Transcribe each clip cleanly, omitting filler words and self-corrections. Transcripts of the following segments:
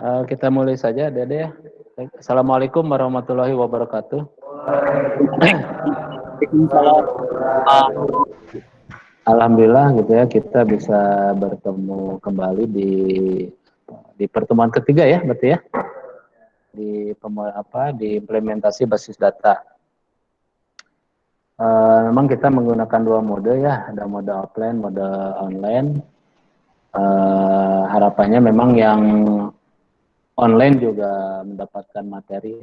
Kita mulai saja, Dede ya. Assalamualaikum warahmatullahi wabarakatuh. Waalaikumsalam. Alhamdulillah gitu ya, kita bisa bertemu kembali di pertemuan ketiga ya, berarti ya. Di implementasi basis data. Memang kita menggunakan dua mode ya, ada mode offline, mode online. Harapannya memang yang online juga mendapatkan materi.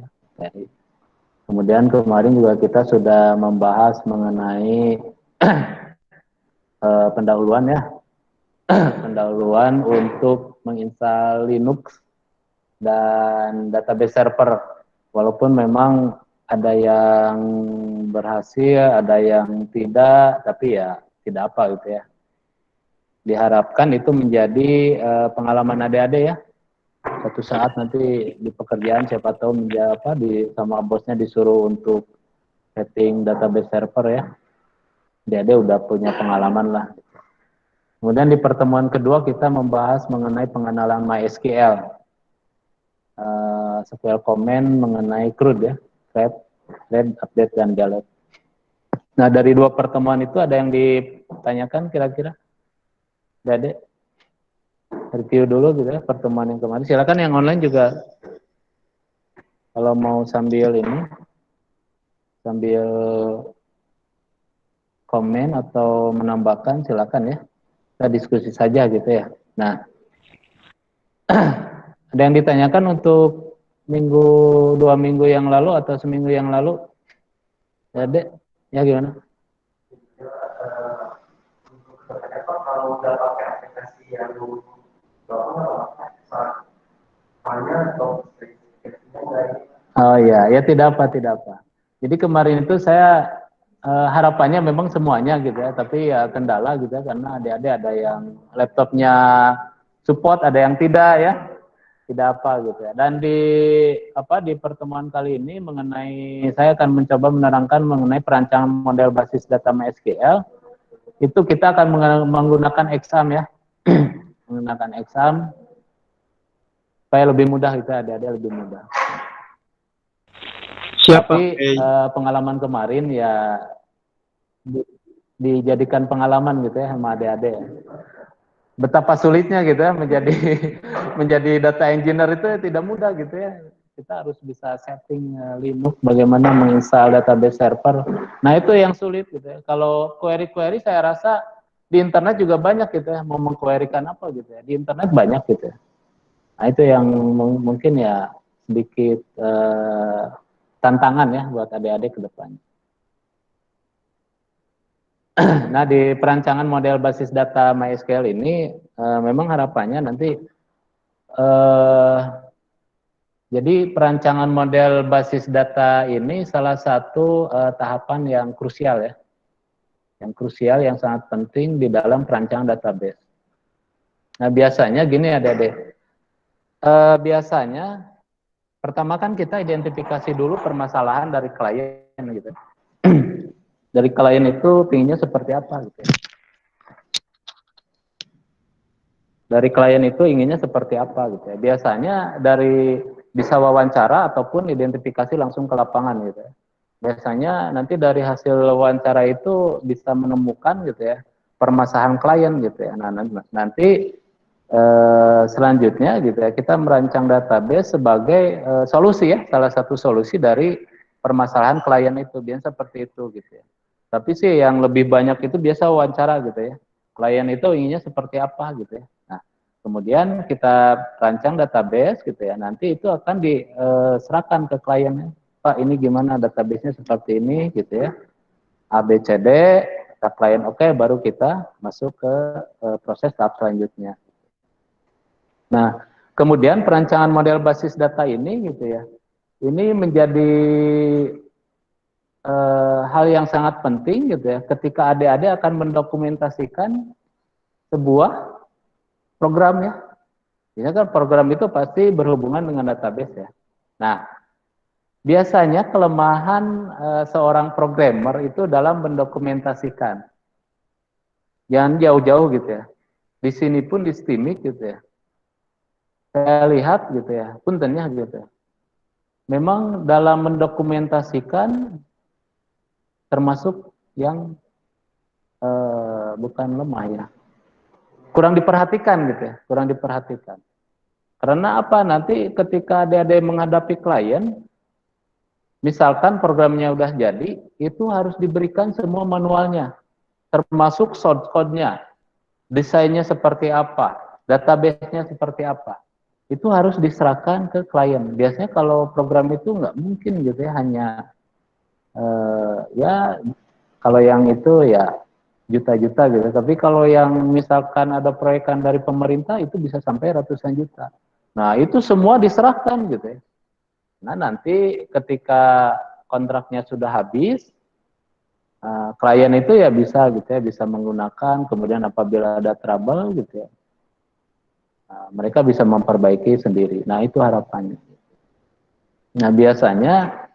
Kemudian kemarin juga kita sudah membahas mengenai pendahuluan ya, pendahuluan untuk menginstal Linux dan database server. Walaupun memang ada yang berhasil, ada yang tidak, tapi ya tidak apa gitu ya. Diharapkan itu menjadi pengalaman adik-adik ya. Suatu saat nanti di pekerjaan siapa tahu sama bosnya disuruh untuk setting database server ya. Dia udah punya pengalaman lah. Kemudian di pertemuan kedua kita membahas mengenai pengenalan MySQL. SQL comment mengenai CRUD ya, read, update, dan delete. Nah dari dua pertemuan itu ada yang ditanyakan kira-kira? Dede, review dulu gitu ya pertemuan yang kemarin. Silakan yang online juga kalau mau sambil komen atau menambahkan silakan ya. Kita diskusi saja gitu ya. Nah, ada yang ditanyakan untuk dua minggu yang lalu atau seminggu yang lalu? Dede, ya gimana? Kalau udah pakai aplikasi yang oh ya, ya tidak apa. Jadi kemarin itu saya harapannya memang semuanya gitu ya, tapi ya kendala gitu ya karena adik-adik ada yang laptopnya support, ada yang tidak ya, tidak apa gitu ya. Dan di pertemuan kali ini saya akan mencoba menerangkan mengenai perancangan model basis data MySQL. Itu kita akan menggunakan exam ya, menggunakan exam supaya lebih mudah gitu, adik-adik lebih mudah. Siapa? Tapi pengalaman kemarin ya dijadikan pengalaman gitu ya sama adik-adik. Betapa sulitnya gitu ya menjadi data engineer itu ya tidak mudah gitu ya. Kita harus bisa setting Linux, bagaimana menginstal database server. Nah itu yang sulit gitu ya. Kalau query-query saya rasa di internet juga banyak gitu ya, mau mengquerykan apa gitu ya. Di internet banyak gitu ya. Nah itu yang mungkin ya sedikit tantangan ya buat adik-adik ke depan. Nah di perancangan model basis data MySQL ini memang harapannya nanti jadi perancangan model basis data ini salah satu tahapan yang krusial ya, yang sangat penting di dalam perancangan database. Nah biasanya gini adik-adik, biasanya pertama kan kita identifikasi dulu permasalahan dari klien gitu. Dari klien itu pinginnya seperti apa gitu. Dari klien itu inginnya seperti apa gitu ya. Biasanya dari bisa wawancara ataupun identifikasi langsung ke lapangan gitu ya. Biasanya nanti dari hasil wawancara itu bisa menemukan gitu ya permasalahan klien gitu ya. Nah nanti selanjutnya gitu ya kita merancang database sebagai solusi ya, salah satu solusi dari permasalahan klien itu, biasa seperti itu gitu ya. Tapi sih yang lebih banyak itu biasa wawancara gitu ya. Klien itu inginnya seperti apa gitu ya. Nah, kemudian kita rancang database gitu ya. Nanti itu akan diserahkan ke kliennya. Pak, ini gimana databasenya seperti ini gitu ya. A, B, C, D, kata klien oke, baru kita masuk ke proses tahap selanjutnya. Nah, kemudian perancangan model basis data ini gitu ya. Ini menjadi hal yang sangat penting gitu ya ketika adik-adik akan mendokumentasikan sebuah program ya. Ini kan program itu pasti berhubungan dengan database ya. Nah, biasanya kelemahan seorang programmer itu dalam mendokumentasikan. Jangan jauh-jauh gitu ya. Di sini pun di STIMIC gitu ya. saya lihat gitu ya, puntennya gitu ya. Memang dalam mendokumentasikan termasuk yang bukan lemah ya, kurang diperhatikan gitu ya, kurang diperhatikan. Karena apa? Nanti ketika adik-adik menghadapi klien, misalkan programnya udah jadi, itu harus diberikan semua manualnya, termasuk source code-nya, desainnya seperti apa, database-nya seperti apa. Itu harus diserahkan ke klien. Biasanya kalau program itu nggak mungkin gitu ya, hanya ya kalau yang itu ya juta-juta gitu. Tapi kalau yang misalkan ada proyekan dari pemerintah itu bisa sampai ratusan juta. Nah itu semua diserahkan gitu ya. Nah nanti ketika kontraknya sudah habis, klien itu ya bisa gitu ya, bisa menggunakan, kemudian apabila ada trouble gitu ya, mereka bisa memperbaiki sendiri. Nah itu harapannya. Nah biasanya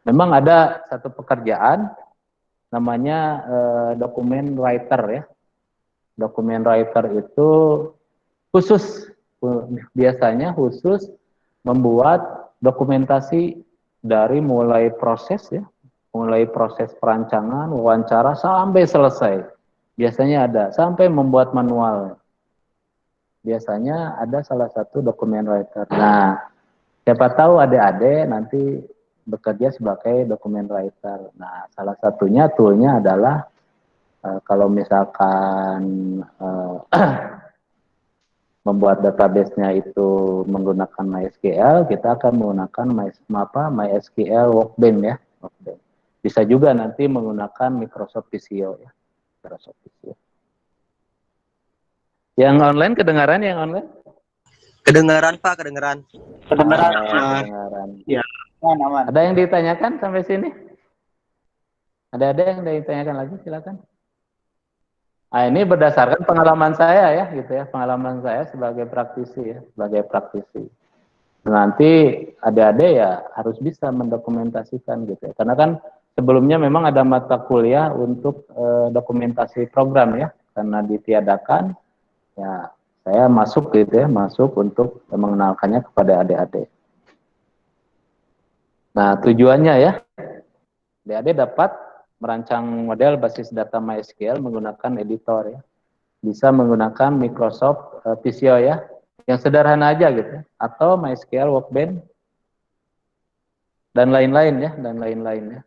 memang ada satu pekerjaan namanya dokumen writer ya. Dokumen writer itu khusus, biasanya khusus membuat dokumentasi dari mulai proses ya, mulai proses perancangan, wawancara sampai selesai. Biasanya ada sampai membuat manual. Biasanya ada salah satu dokumen writer. Nah, siapa tahu adik-adik nanti bekerja sebagai dokumen writer. Nah, salah satunya toolnya adalah kalau misalkan membuat database-nya itu menggunakan MySQL, kita akan menggunakan MySQL Workbench ya. Workbench. Bisa juga nanti menggunakan Microsoft Visio ya. Microsoft Visio. Yang online kedengaran yang online? Kedengaran Pak, kedengaran. Kedengeran. Kedengaran. Ya, aman. Ada yang ditanyakan sampai sini? Ada yang ditanyakan lagi? Silakan. Nah, ini berdasarkan pengalaman saya ya, gitu ya, pengalaman saya sebagai praktisi ya, sebagai praktisi. Nanti adik-adik ya harus bisa mendokumentasikan gitu ya, karena kan sebelumnya memang ada mata kuliah untuk dokumentasi program ya, karena ditiadakan, ya saya masuk gitu ya, masuk untuk mengenalkannya kepada adik-adik. Nah tujuannya ya, adik-adik dapat merancang model basis data MySQL menggunakan editor ya. Bisa menggunakan Microsoft Visio ya, yang sederhana aja gitu, atau MySQL Workbench dan lain-lain ya, dan lain-lain ya.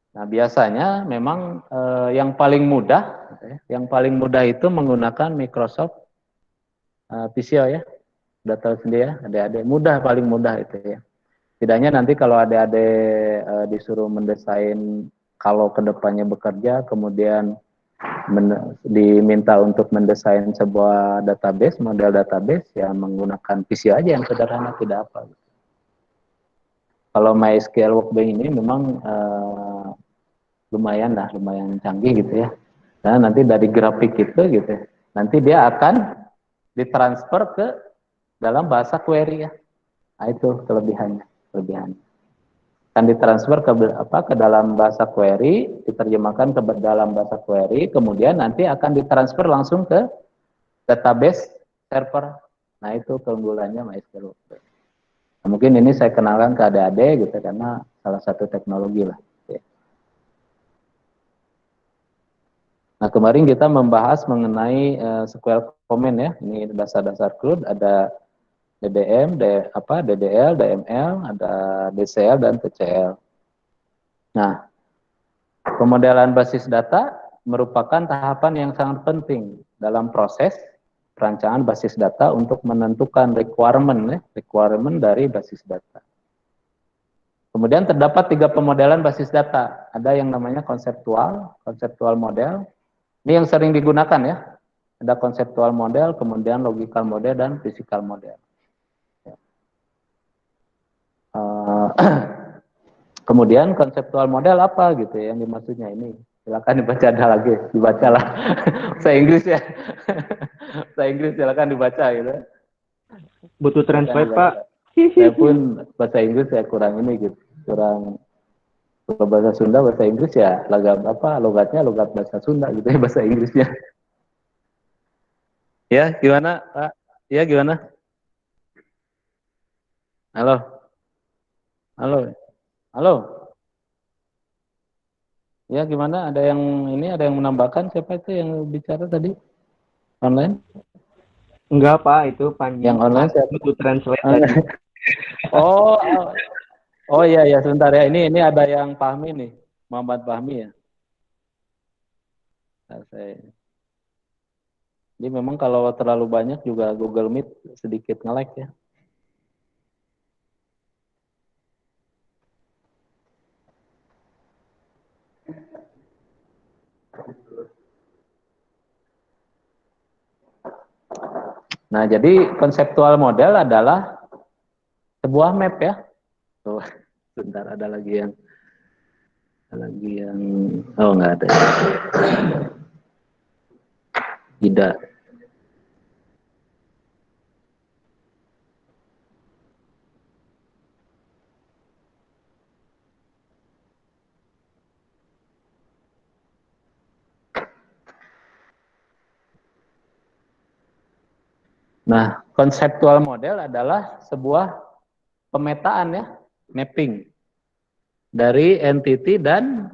Nah biasanya memang yang paling mudah, yang paling mudah itu menggunakan Microsoft Visio ya, udah tahu sendiri ya, adik-adik mudah, paling mudah itu ya. Tidaknya nanti kalau adik-adik disuruh mendesain kalau kedepannya bekerja, kemudian diminta untuk mendesain sebuah database, model database, ya menggunakan Visio aja yang sederhana, tidak apa. Kalau MySQL Workbench ini memang lumayan lah, lumayan canggih gitu ya. Nah nanti dari grafik itu gitu, nanti dia akan ditransfer ke dalam bahasa query ya. Nah itu kelebihannya, akan ditransfer ke dalam bahasa query, diterjemahkan ke dalam bahasa query, kemudian nanti akan ditransfer langsung ke database server. Nah itu keunggulannya MySQL Workbench. Nah, mungkin ini saya kenalkan ke adik-adik gitu karena salah satu teknologi lah. Nah kemarin kita membahas mengenai SQL comment ya. Ini dasar-dasar CRUD, ada DDM, DDL, DML, ada DCL dan TCL. Nah, pemodelan basis data merupakan tahapan yang sangat penting dalam proses perancangan basis data untuk menentukan requirement dari basis data. Kemudian terdapat 3 pemodelan basis data. Ada yang namanya konseptual model. Ini yang sering digunakan ya. Ada konseptual model, kemudian logical model dan physical model. Kemudian konseptual model apa gitu ya, yang dimaksudnya ini? Silakan dibaca, ada lagi, dibacalah. Bahasa Inggris ya. Bahasa Inggris silakan dibaca gitu. Butuh translate Pak. Saya pun bahasa Inggris saya kurang ini gitu, kurang. Kalau bahasa Sunda, bahasa Inggris ya logatnya logat bahasa Sunda gitu ya, bahasa Inggrisnya. Ya, gimana, Pak? Ya, gimana? Halo, halo, halo. Ya, gimana? Ada yang ini, ada yang menambahkan? Siapa itu yang bicara tadi? Online? Enggak, Pak, itu Panji Yang online Mas siapa? butuh translate tadi. Oh, oh iya ya, sebentar ya. Ini ada yang Fahmi nih, Muhammad Fahmi ya. Nah, Jadi memang kalau terlalu banyak juga Google Meet sedikit nge-lag ya. Nah, jadi konseptual model adalah sebuah map ya. Tuh, sebentar ada lagi yang oh nggak ada. Tidak. Nah, konseptual model adalah sebuah pemetaan ya, mapping dari entity dan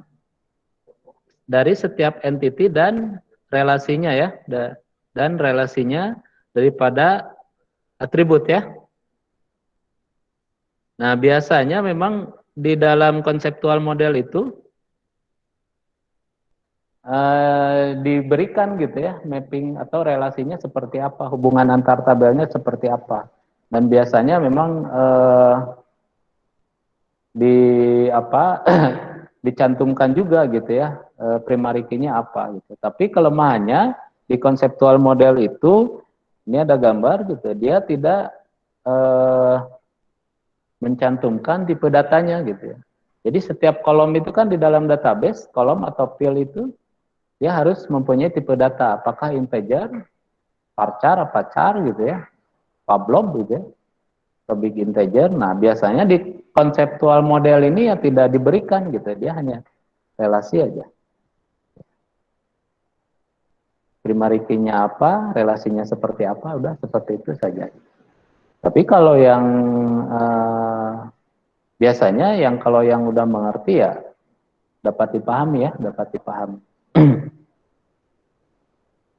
dari setiap entity dan relasinya ya, dan relasinya daripada atribut ya. Nah, biasanya memang di dalam konseptual model itu diberikan gitu ya, mapping atau relasinya seperti apa, hubungan antar tabelnya seperti apa. Dan biasanya memang di apa dicantumkan juga gitu ya, primary key-nya apa gitu. Tapi kelemahannya di konseptual model itu, ini ada gambar gitu, dia tidak mencantumkan tipe datanya gitu ya. Jadi setiap kolom itu kan di dalam database, kolom atau field itu dia harus mempunyai tipe data, apakah integer, varchar, apa char gitu ya, pablob gitu ya, atau big integer. Nah, biasanya di konseptual model ini ya tidak diberikan gitu, dia hanya relasi aja. Primary key-nya apa, relasinya seperti apa, udah seperti itu saja. Tapi kalau yang biasanya yang kalau yang udah mengerti ya dapat dipahami ya, dapat dipahami.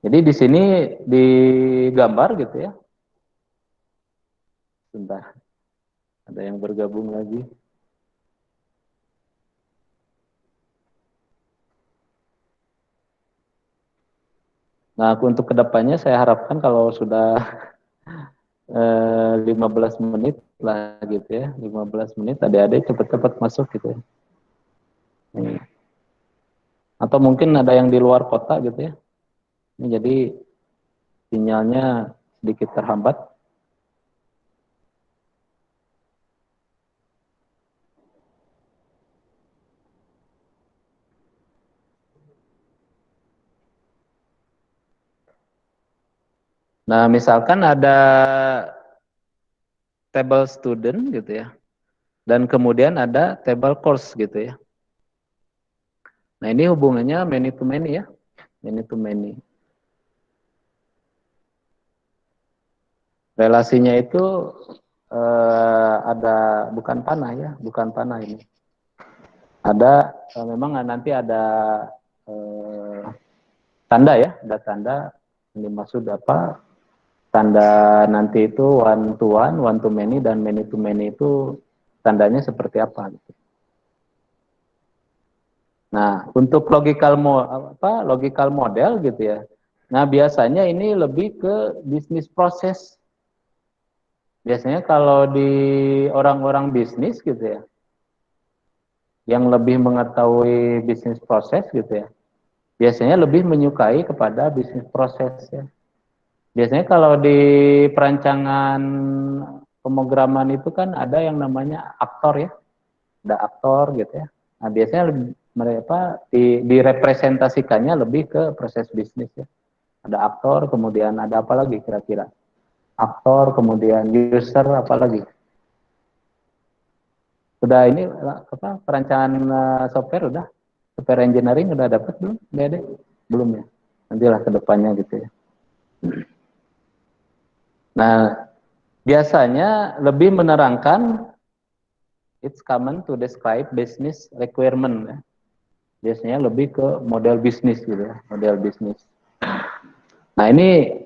Jadi di sini digambar gitu ya. Sebentar, ada yang bergabung lagi. Nah, untuk kedepannya saya harapkan kalau sudah 15 menit lah gitu ya, 15 menit adik-adik cepat-cepat masuk gitu ya. Atau mungkin ada yang di luar kota gitu ya. Ini jadi sinyalnya sedikit terhambat. Nah, misalkan ada table student gitu ya. Dan kemudian ada table course gitu ya. Nah, ini hubungannya many to many ya. Many to many. Relasinya itu ada bukan panah ya, bukan panah ini. Ada memang nanti ada tanda ya, ada tanda yang dimaksud apa? Tanda nanti itu one to many dan many to many itu tandanya seperti apa gitu. Nah, untuk logical model gitu ya. Nah, biasanya ini lebih ke bisnis proses. Biasanya kalau di orang-orang bisnis gitu ya, yang lebih mengetahui bisnis proses gitu ya, biasanya lebih menyukai kepada bisnis proses ya. Biasanya kalau di perancangan pemrograman itu kan ada yang namanya aktor ya, ada aktor gitu ya. Nah, biasanya mereka direpresentasikannya lebih ke proses bisnis ya. Ada aktor, kemudian ada apa lagi kira-kira? Aktor, kemudian user, apa lagi? Sudah ini apa perancangan software udah? Software engineering udah dapat belum? Dede? Belum ya? Nantilah ke depannya gitu ya. Nah, biasanya lebih menerangkan it's common to describe business requirement. Ya. Biasanya lebih ke model bisnis gitu ya, model bisnis. Nah, ini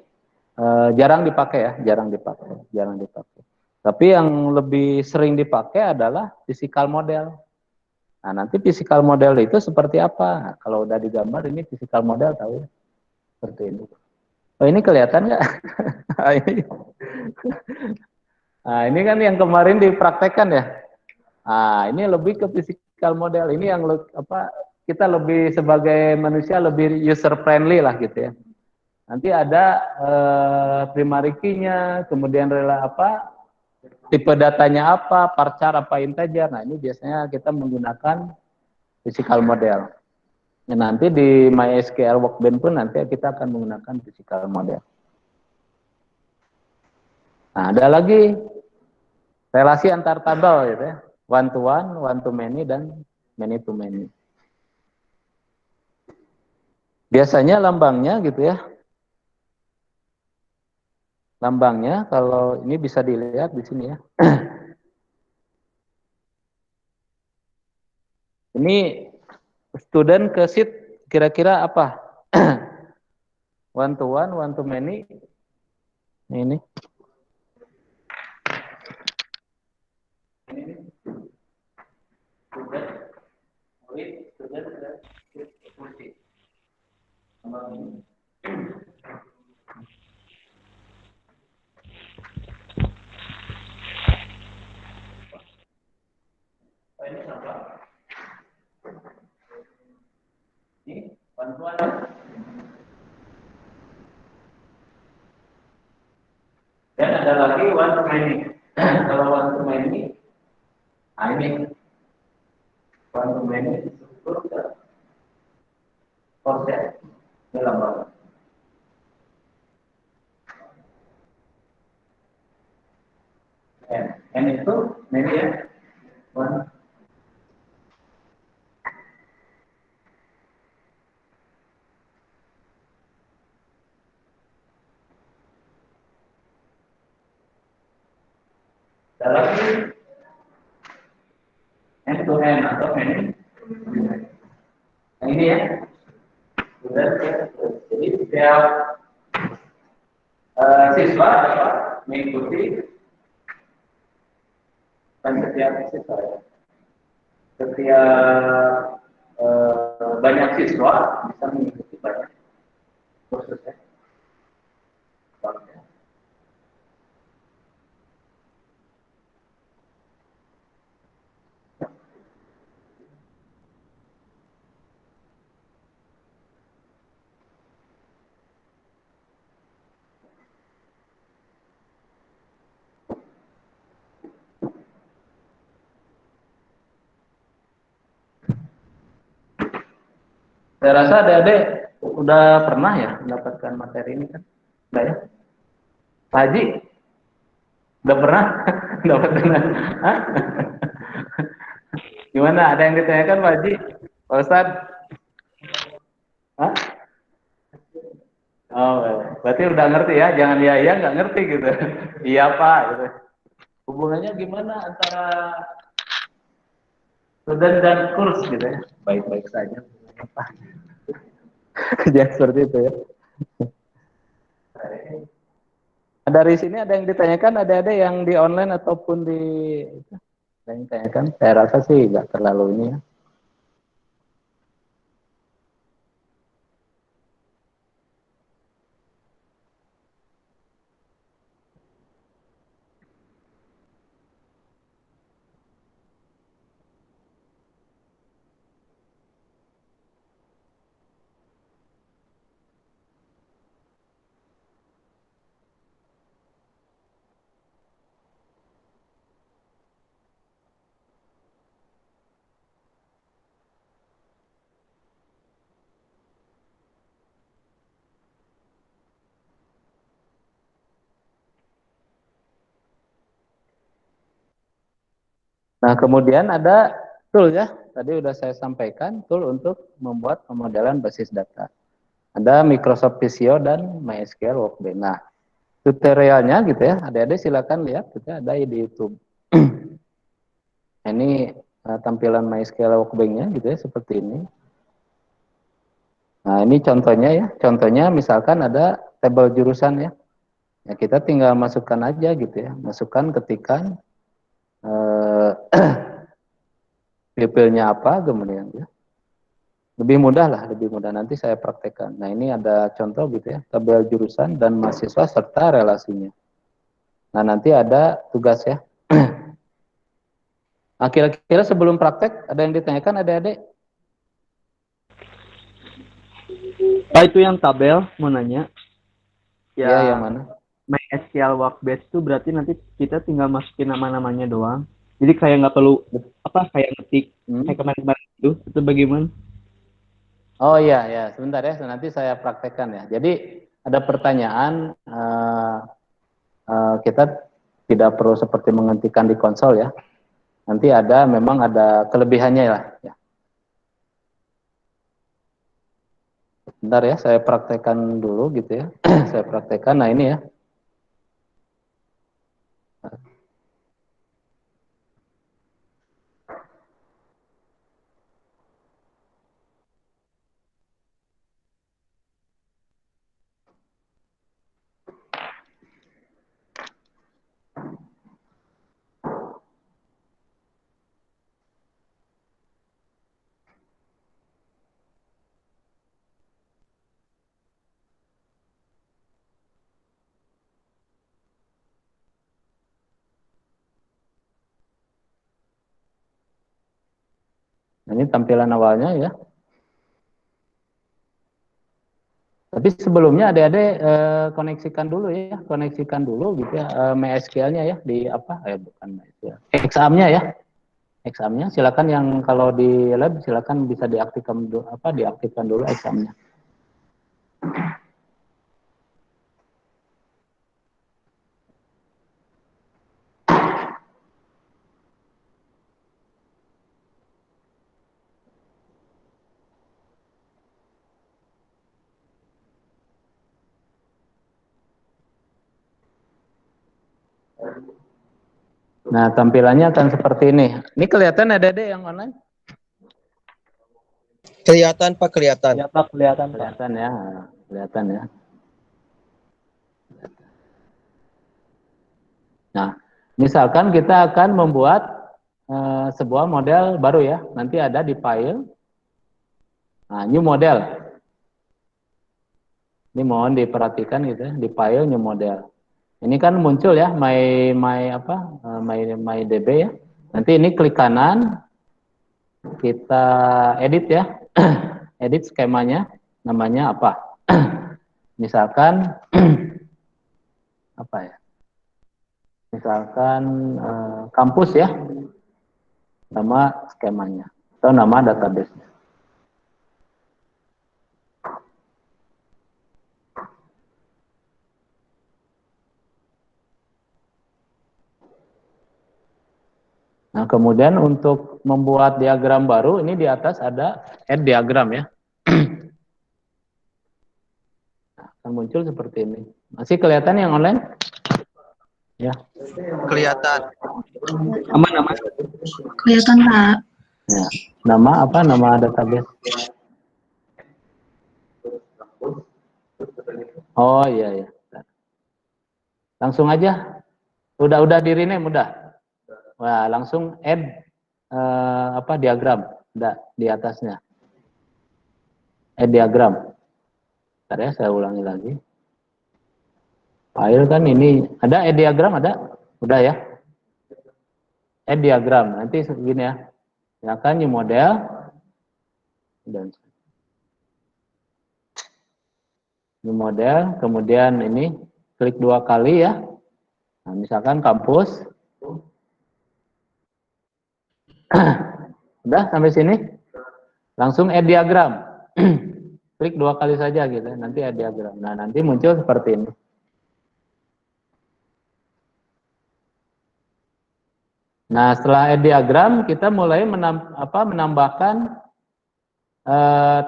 jarang dipakai ya, jarang dipakai. Tapi yang lebih sering dipakai adalah physical model. Nah, nanti physical model itu seperti apa? Nah, kalau udah digambar ini physical model tahu ya, seperti ini. Oh, ini kelihatan nggak? Nah, ini kan yang kemarin dipraktekkan ya. Nah, ini lebih ke physical model. Ini yang apa? Kita lebih sebagai manusia lebih user friendly lah gitu ya. Nanti ada primary key-nya, kemudian rela apa? Tipe datanya apa, varchar apa integer. Nah, ini biasanya kita menggunakan physical model. Ya, nanti di MySQL Workbench pun nanti kita akan menggunakan physical model. Nah, ada lagi relasi antar tabel gitu ya. One to one to many, dan many to many. Biasanya lambangnya gitu ya. Lambangnya kalau ini bisa dilihat di sini ya. Ini student ke sheet kira-kira apa? One to many. Ini. Ini sama. Ini bantuan. Dan ada lagi one to many. Kalau one to many, nah ini one to many struktur ke konsep dalam bahasa. N itu many ya. One. Ada lagi N to N atau many. Nah, ini ya. Sudah ya. Jadi setiap siswa dapat mengikuti, dan setiap siswa ya. Setiap banyak siswa bisa mengikuti banyak kursus ya. Saya rasa adik-adik udah pernah ya mendapatkan materi ini kan? Udah ya? Pak Haji? Udah pernah mendapatkan? Hah? Gimana? Ada yang ditanyakan Pak Haji? Pak Ustadz? Hah? Oh, berarti udah ngerti ya? Jangan iya nggak ngerti gitu. Iya Pak. Gitu. Hubungannya gimana antara student dan kurs gitu ya? Baik-baik saja. Jangan seperti itu ya. Dari sini ada yang ditanyakan, ada yang di online ataupun di ada yang ditanyakan. Saya rasa sih nggak terlalu ini ya. Nah, kemudian ada tool ya. Tadi sudah saya sampaikan, tool untuk membuat pemodelan basis data. Ada Microsoft Visio dan MySQL Workbench. Nah, tutorialnya gitu ya, adik-adik silakan lihat, kita ada di YouTube. Ini tampilan MySQL Workbench-nya gitu ya, seperti ini. Nah, ini contohnya ya. Contohnya misalkan ada tabel jurusan ya. Ya kita tinggal masukkan aja gitu ya. Masukkan, ketikkan pupilnya apa, kemudian ya. Lebih mudah lah, lebih mudah. Nanti saya praktekkan. Nah, ini ada contoh gitu ya. Tabel jurusan dan mahasiswa serta relasinya. Nah, nanti ada tugas ya. Nah, kira-kira sebelum praktek, ada yang ditanyakan adik-adik? Pak, itu yang tabel mau nanya. Ya, yang mana? MySQL Workbench itu berarti nanti kita tinggal masukin nama-namanya doang. Jadi kayak nggak perlu kayak ngetik kayak kemarin-kemarin itu bagaimana? Oh iya, ya, sebentar ya, nanti saya praktekkan ya. Jadi ada pertanyaan, kita tidak perlu seperti menghentikan di konsol ya. Nanti memang ada kelebihannya lah. Ya. Bentar ya, saya praktekkan dulu gitu ya. Saya praktekkan, nah ini ya. Ini tampilan awalnya ya. Tapi sebelumnya adik-adik koneksikan dulu ya, koneksikan dulu gitu ya, MySQL-nya ya di apa? Bukan MySQL, exam-nya ya, exam-nya. Silakan yang kalau di lab silakan bisa diaktifkan dulu, diaktifkan dulu exam-nya. Nah, tampilannya akan seperti ini. Ini kelihatan adik-adik yang online? Kelihatan Pak, kelihatan. Ya Pak, kelihatan Pak. Kelihatan ya, kelihatan ya. Nah, misalkan kita akan membuat sebuah model baru ya. Nanti ada di file. Nah, new model. Ini mohon diperhatikan gitu ya, di file new model. Ini kan muncul ya my DB ya. Nanti ini klik kanan, kita edit ya. Edit skemanya, namanya apa? Misalkan apa ya? Misalkan kampus ya. Nama skemanya atau nama database. Nah, kemudian untuk membuat diagram baru, ini di atas ada add diagram ya. Nah, akan muncul seperti ini. Masih kelihatan yang online? Ya. Kelihatan. Aman. Kelihatan Pak. Ya. Nama apa? Nama database. Oh iya ya. Langsung aja. Udah di rename udah. Wah, langsung add diagram. Udah di atasnya. Add diagram. Bentar ya, saya ulangi lagi. File kan ini ada add diagram ada? Udah ya. Add diagram. Nanti segini ya. Silakan new model dan new model, kemudian ini klik 2 kali ya. Nah, misalkan kampus. Udah sampai sini? Langsung add diagram. Klik 2 kali saja gitu, nanti add diagram. Nah, nanti muncul seperti ini. Nah, setelah add diagram, kita mulai menambahkan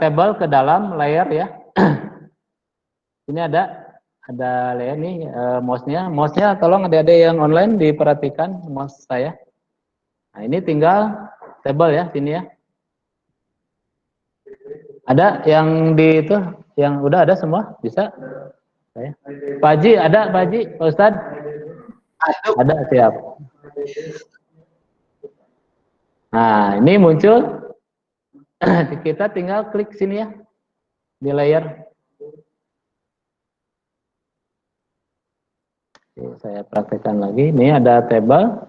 tabel ke dalam layer ya. Ini ada ada ya nih mouse-nya tolong adik-adik yang online diperhatikan mouse saya. Nah, ini tinggal tabel ya sini ya. Ada yang di itu yang udah ada semua bisa? Saya. Pak Haji ada Pak Haji, Pak Ustadz? Ada siap. Nah, ini muncul kita tinggal klik sini ya di layar. Oke, saya praktekkan lagi. Ini ada tabel,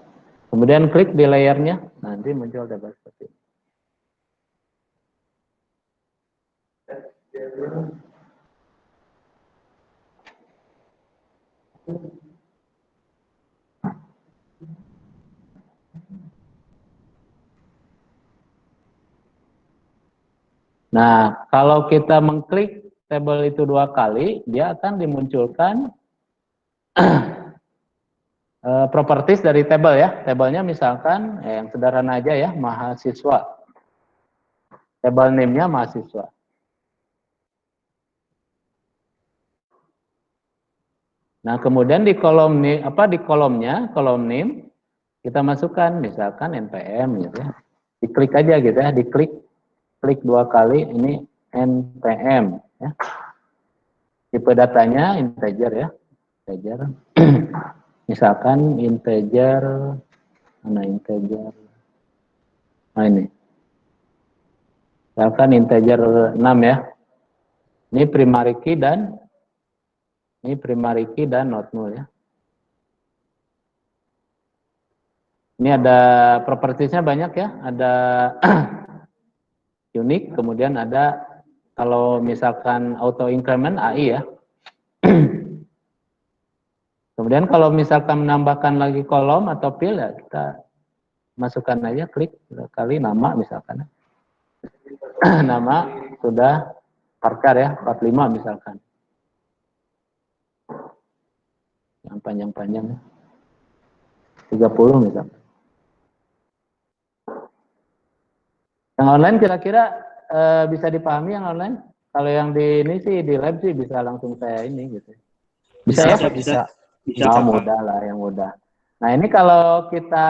kemudian klik di layarnya, nanti muncul tabel seperti ini. Nah, kalau kita mengklik tabel itu 2 kali, dia akan dimunculkan properties dari tabel ya. Tabelnya misalkan yang sederhana aja ya, mahasiswa. Tabel name-nya mahasiswa. Nah, kemudian di kolom di kolomnya, kolom name kita masukkan misalkan npm gitu ya. Diklik aja gitu ya, klik 2 kali ini npm ya. Tipe datanya integer ya. Integer. Misalkan integer mana integer. Nah ini. Misalkan integer 6 ya. Ini primary key dan not null ya. Ini ada propertiesnya banyak ya. Ada unique, kemudian ada kalau misalkan auto increment AI ya. Kemudian kalau misalkan menambahkan lagi kolom atau field ya kita masukkan aja klik kali nama misalkan. Nama sudah Parkar ya 45 misalkan. Yang panjang-panjang ya. 30 misalkan. Yang online kira-kira bisa dipahami yang online? Kalau yang di ini sih di lab sih bisa langsung saya ini gitu. Bisa ya? Bisa. Oh, mudah lah, yang mudah. Nah, ini kalau kita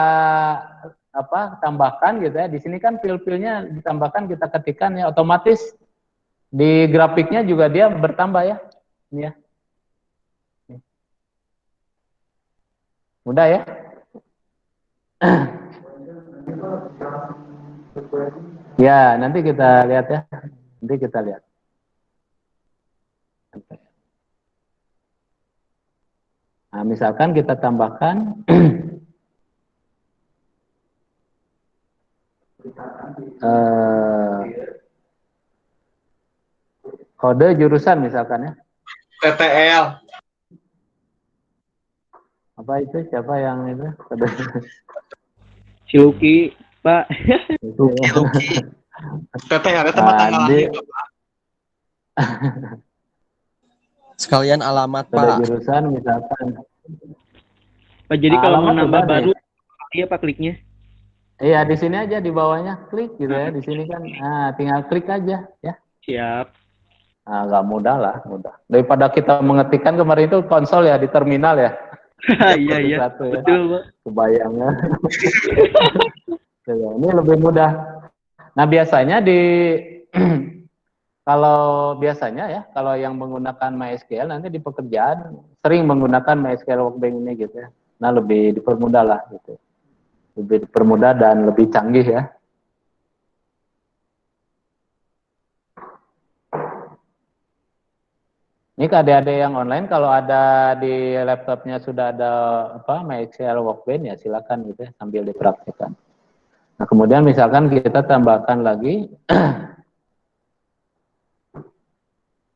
tambahkan gitu ya. Di sini kan pil-pilnya ditambahkan, kita ketikkan ya, otomatis di grafiknya juga dia bertambah ya. Ini ya. Mudah ya? Ya, nanti kita lihat ya. Nanti kita lihat. Nah, misalkan kita tambahkan kode jurusan misalkan ya. PTL. Apa itu? Siapa yang itu? Kode. Si Lucky, Pak. PTL itu Nah, tanggal lahir. Sekalian alamat, kode Pak. jurusan misalkan. Pak, jadi kalau mau Alamat nambah udah baru, deh. iya Pak kliknya. Iya, di sini aja di bawahnya klik gitu ya. Di sini kan, tinggal klik aja ya. Siap. Nah, nggak mudah lah, mudah. Daripada kita mengetikkan kemarin itu konsol ya di terminal ya. Iya, iya. Satu ya. Betul, Pak. Kebayangnya. Ini lebih mudah. Nah, biasanya kalau biasanya ya, kalau yang menggunakan MySQL nanti di pekerjaan sering menggunakan MySQL Workbench ini gitu ya. Nah, lebih dipermudah lah gitu. Lebih dipermudah dan lebih canggih ya. Ini ke adik-adik yang online, kalau ada di laptopnya sudah ada MySQL Workbench ya silakan gitu ya, sambil dipraktikkan. Nah, kemudian misalkan kita tambahkan lagi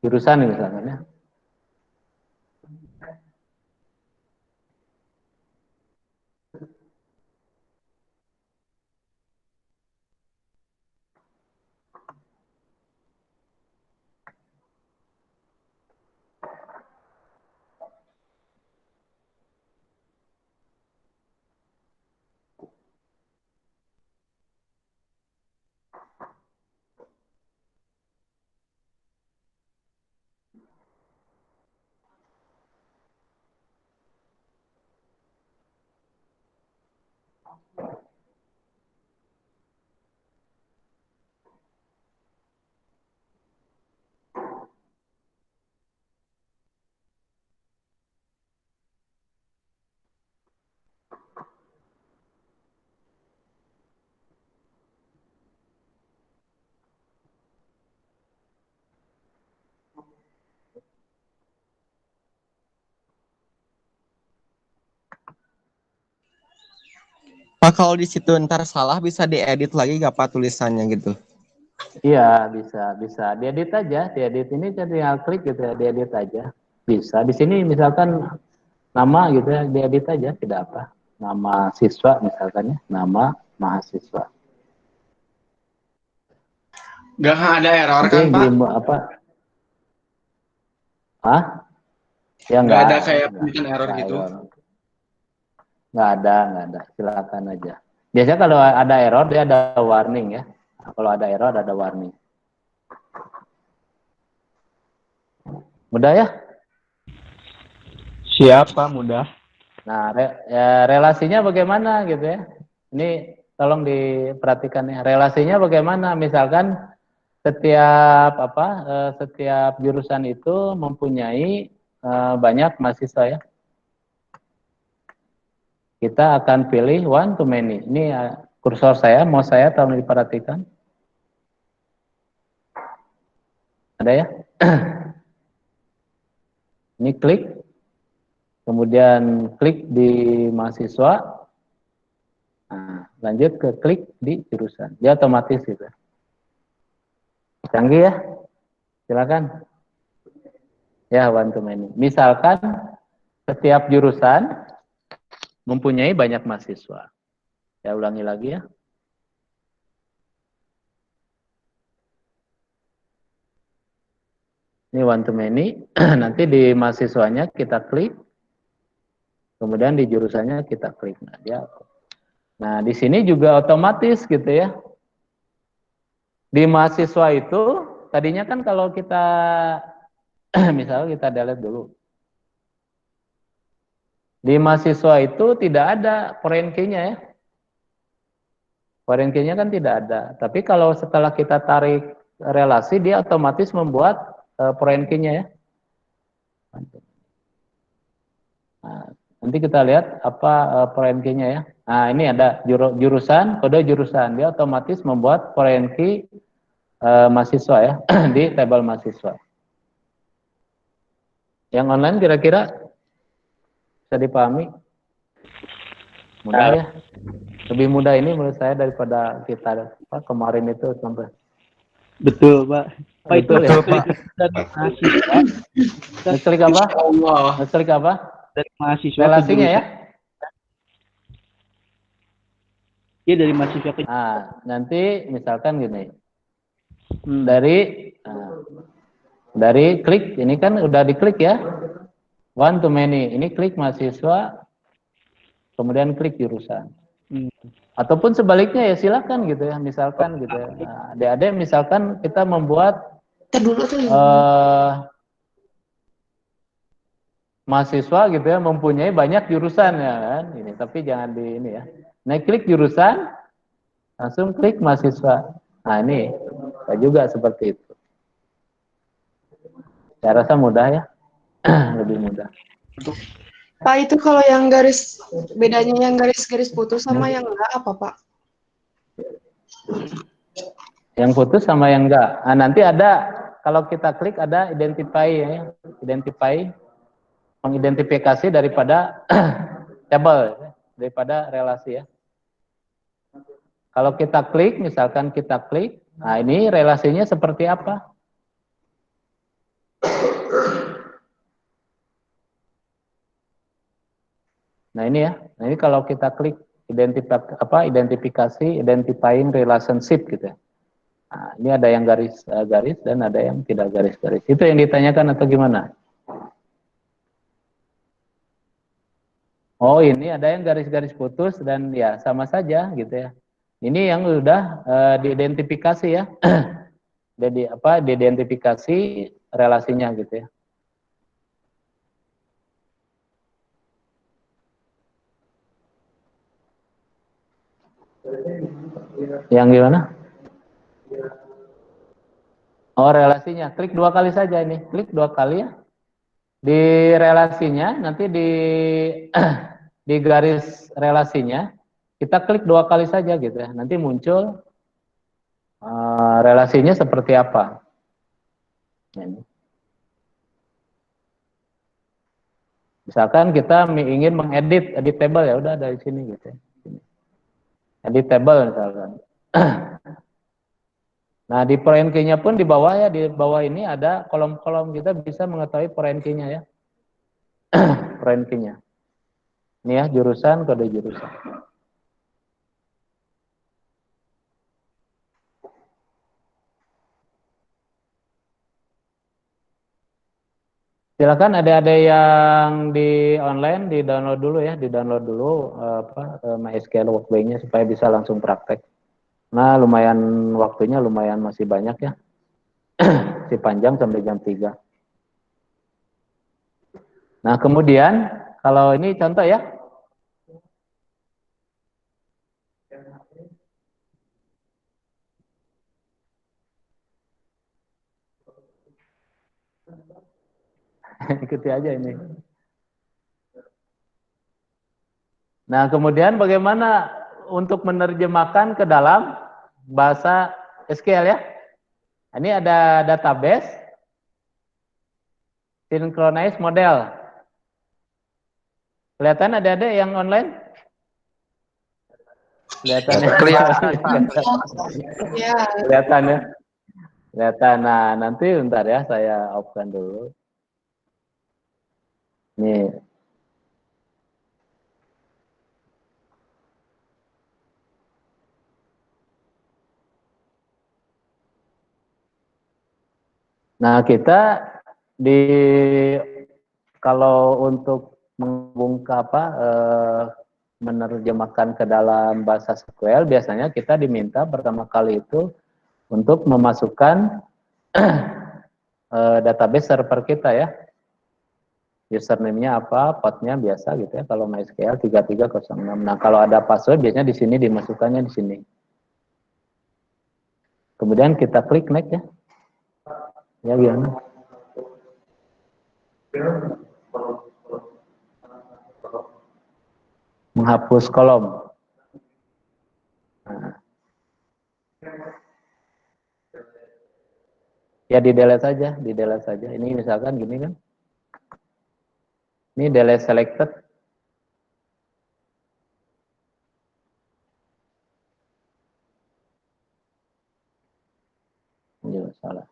jurusan misalkan ya. Pak, kalau di situ ntar salah bisa diedit lagi gak Pak tulisannya gitu? Iya, bisa. Diedit aja, diedit ini tinggal klik gitu ya, diedit aja. Bisa. Di sini misalkan nama gitu ya, diedit aja, tidak apa. Nama siswa misalkan ya, nama mahasiswa. Gak ada error Nanti kan di Pak? apa? Ah? Ya Gak ada kayak pembuatan error enggak gitu? error. Nggak ada. Silakan aja. Biasanya kalau ada error dia ada warning ya. Nah, kalau ada error ada warning. Mudah ya? Siapa mudah? Nah, relasinya bagaimana gitu ya? Ini tolong diperhatikan ya. Relasinya bagaimana? Misalkan setiap jurusan itu mempunyai banyak mahasiswa ya. Kita akan pilih one to many. Ini kursor saya, mau saya tolong diperhatikan. Ada ya? Ini klik, kemudian klik di mahasiswa, nah, lanjut ke klik di jurusan. Dia otomatis gitu. Canggih ya? Silakan. Ya, one to many. Misalkan setiap jurusan mempunyai banyak mahasiswa. Saya ulangi lagi ya. Ini one to many. Nanti di mahasiswanya kita klik, kemudian di jurusannya kita klik. Nah, di sini juga otomatis gitu ya. Di mahasiswa itu tadinya kan kalau kita misalnya kita delete dulu. Di mahasiswa itu tidak ada foreign key-nya ya. Foreign key-nya kan tidak ada. Tapi kalau setelah kita tarik relasi, dia otomatis membuat foreign key-nya ya. Nah, nanti kita lihat apa foreign key-nya ya. Nah, ini ada jurusan, kode jurusan. Dia otomatis membuat foreign key mahasiswa ya di tabel mahasiswa. Yang online kira-kira bisa dipahami? Mudah ya? Lebih mudah ini menurut saya daripada kita kemarin itu sampai. Betul, Pak. Pak itu Betul ya? klik dari mahasiswa, Ngeklik apa? Allah. Ngeklik apa? dari mahasiswa ke Relasinya ya? jurusan. Iya, dari mahasiswa ke Nah, nanti misalkan gini. Hmm. Dari klik, ini kan udah diklik ya. One to many. Ini klik mahasiswa, kemudian klik jurusan. Ataupun sebaliknya ya silakan gitu ya, misalkan gitu ya. Nah, adik-adik misalkan kita membuat mahasiswa gitu ya mempunyai banyak jurusan ya kan, ini tapi jangan di ini ya. Nah, klik jurusan, langsung klik mahasiswa. Nah, ini saya juga seperti itu. Saya rasa mudah ya, lebih mudah. Pak, itu kalau yang garis, bedanya yang garis-garis putus sama yang enggak apa, Pak? Yang putus sama yang enggak. Nah, nanti ada, kalau kita klik ada identify ya, mengidentifikasi daripada tabel, daripada relasi ya. Kalau kita klik, misalkan kita klik, nah ini relasinya seperti apa? Nah ini ya, nah ini kalau kita klik identifikasi, identifying relationship gitu ya. Nah, ini ada yang garis-garis dan ada yang tidak garis-garis. Itu yang ditanyakan atau gimana? Oh, ini ada yang garis-garis putus dan ya sama saja gitu ya. Ini yang sudah diidentifikasi ya. Jadi diidentifikasi relasinya gitu ya. Yang gimana? Oh, relasinya. Klik 2 kali saja ini. Klik 2 kali ya. Di relasinya, nanti di di garis relasinya, kita klik 2 kali saja gitu ya. Nanti muncul relasinya seperti apa. Ini. Misalkan kita ingin mengedit editable ya udah dari sini gitu ya. Editable misalkan. Nah, di foreign key-nya pun di bawah ya, di bawah ini ada kolom-kolom, kita bisa mengetahui foreign key-nya ya. Foreign key-nya. Ini ya, jurusan, kode jurusan. Silakan ada yang di online, di download dulu ya, di download dulu MySQL Workbench-nya supaya bisa langsung praktek. Nah, lumayan waktunya lumayan masih banyak ya. Si panjang sampai jam 3. Nah, kemudian kalau ini contoh ya. Ikuti aja ini. Nah, kemudian bagaimana untuk menerjemahkan ke dalam bahasa SQL ya? Ini ada database, synchronize model. Kelihatan ada yang online? Kelihatan ya? Ya. Kelihatan ya? Kelihatan. Nah, nanti bentar ya, saya off-kan dulu. Nih. Nah, kita kalau untuk menerjemahkan ke dalam bahasa SQL, biasanya kita diminta pertama kali itu untuk memasukkan database server kita ya. Username-nya apa, portnya biasa gitu ya. Kalau MySQL 3306. Nah, kalau ada password biasanya di sini dimasukkannya di sini. Kemudian kita klik next ya. Ya gimana? Menghapus kolom. Nah. Ya di delete saja, di delete saja. Ini misalkan gini kan. Ini delete selected. Ini salah.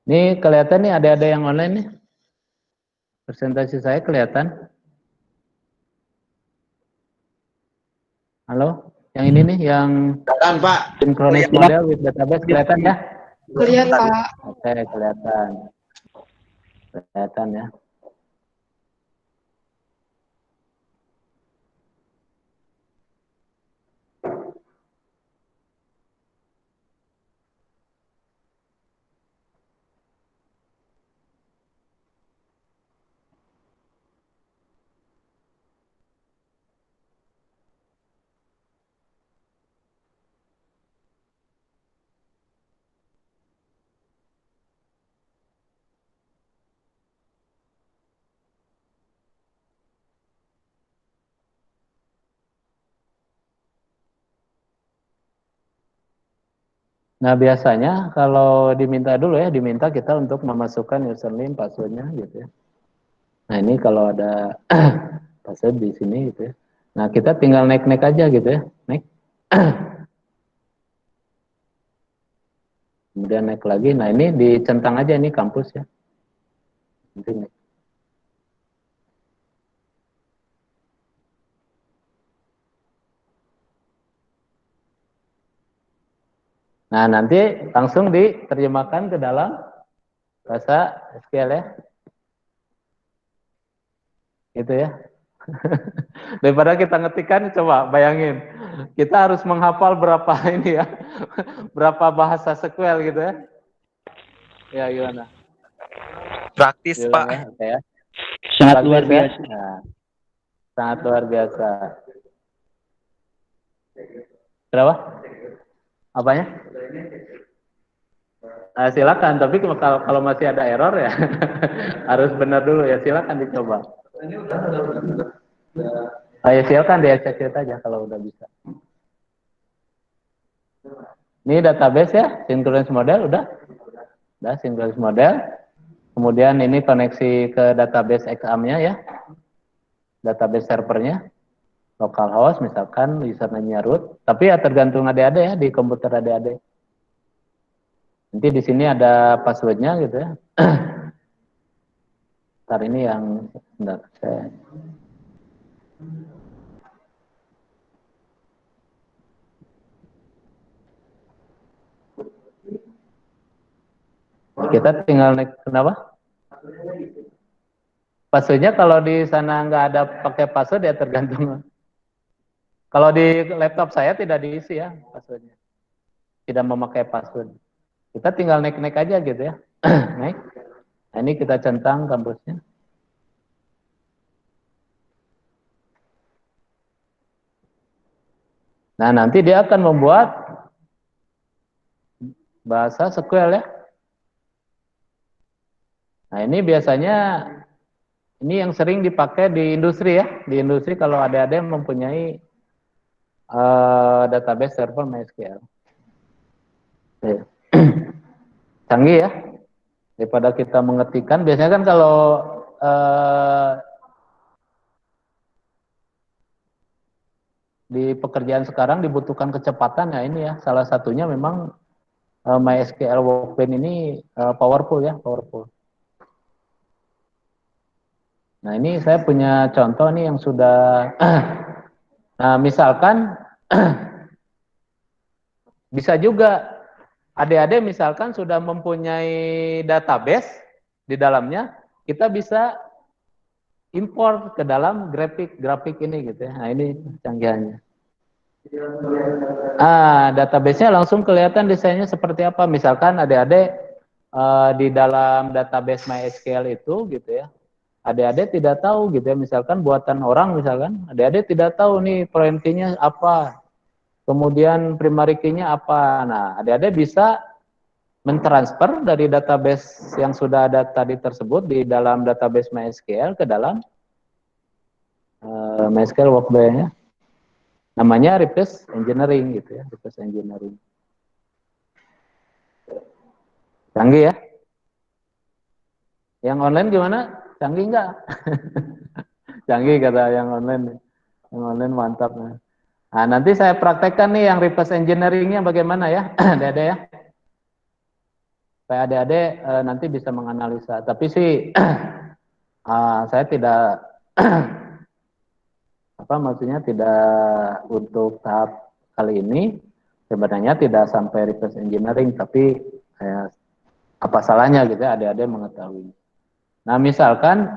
Ini kelihatan nih ada yang online nih. Presentasi saya kelihatan. Halo, yang ini nih yang Dan Pak, synchronize model with database kelihatan ya? Kelihatan, Pak. Oke, kelihatan. Kelihatan ya. Nah, biasanya kalau diminta dulu ya, diminta kita untuk memasukkan username, passwordnya gitu ya. Nah, ini kalau ada password di sini gitu ya. Nah, kita tinggal naik-naik aja gitu ya. Naik. Kemudian naik lagi. Nah, ini dicentang aja ini kampus ya. Nanti naik. Nah, nanti langsung diterjemahkan ke dalam bahasa SQL ya. Gitu ya. Daripada kita ngetikan, coba bayangin. Kita harus menghafal berapa ini ya. Berapa bahasa SQL gitu ya. Ya, gimana? Praktis, Diulang Pak. ya, oke ya. Sangat Praktis luar ya. biasa. Nah, sangat luar biasa. Kenapa? Apanya? Nah, silakan, tapi kalau masih ada error ya harus benar dulu ya, silakan dicoba. Ayo silakan diecek aja kalau udah bisa. Ini database ya, synchronous model udah synchronous model. Kemudian ini koneksi ke database XAMP-nya ya, database servernya, localhost misalkan username-nya root. Tapi ya tergantung adik-adik ya, di komputer adik-adik. Nanti di sini ada passwordnya gitu ya. Ntar ini yang sebentar, kita tinggal naik, kenapa? Passwordnya kalau di sana nggak ada pakai password ya tergantung. Kalau di laptop saya tidak diisi ya passwordnya, tidak memakai password. Kita tinggal naik aja gitu ya, naik. Nah, ini kita centang kampusnya. Nah, nanti dia akan membuat bahasa SQL ya. Nah, ini biasanya ini yang sering dipakai di industri ya. Di industri kalau ada yang mempunyai database server MySQL. Canggih ya. Daripada kita mengetikkan, biasanya kan kalau di pekerjaan sekarang dibutuhkan kecepatan ya, ini ya salah satunya memang MySQL Workbench ini powerful ya, powerful. Nah, ini saya punya contoh nih yang sudah nah, misalkan bisa juga adik-adik misalkan sudah mempunyai database di dalamnya, kita bisa import ke dalam grafik ini gitu ya. Nah, ini canggihannya. Database-nya langsung kelihatan desainnya seperti apa. Misalkan adik-adik di dalam database MySQL itu gitu ya. Adik-adik tidak tahu gitu ya, misalkan buatan orang misalkan, adik-adik tidak tahu nih foreign key-nya apa, kemudian primary key-nya apa. Nah, adik-adik bisa mentransfer dari database yang sudah ada tadi tersebut di dalam database MySQL ke dalam MySQL Workbench-nya. Namanya reverse engineering gitu ya, reverse engineering. Canggih ya? Yang online gimana? Canggih nggak? Canggih kata yang online. Yang online mantap. Nah, nanti saya praktekkan nih yang reverse engineering-nya bagaimana ya, adik-adik ya. Supaya adik-adik nanti bisa menganalisa. Tapi sih saya tidak maksudnya tidak untuk tahap kali ini sebenarnya tidak sampai reverse engineering, tapi apa salahnya gitu ya adik-adik mengetahui. Nah, misalkan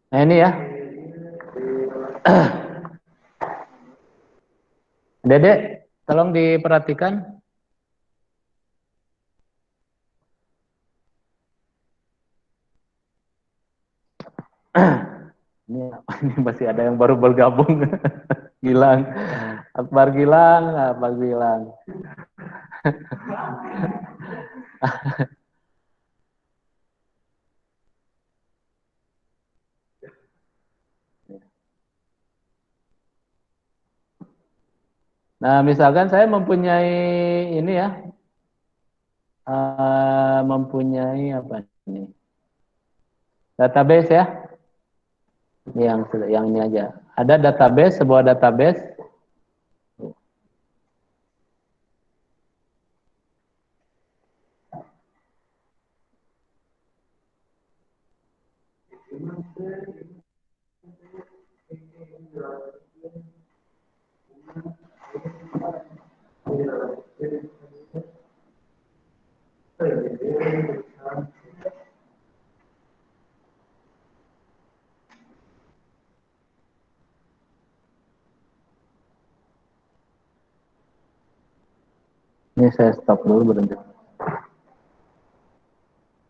nah ini ya. Dedek, tolong diperhatikan. Ini masih ada yang baru bergabung. Gilang, Akbar Gilang, Akbar Gilang. Nah, misalkan saya mempunyai ini ya, mempunyai apa ini? Database ya, yang ini aja. Ada database, sebuah database. Ini saya stop dulu berhenti.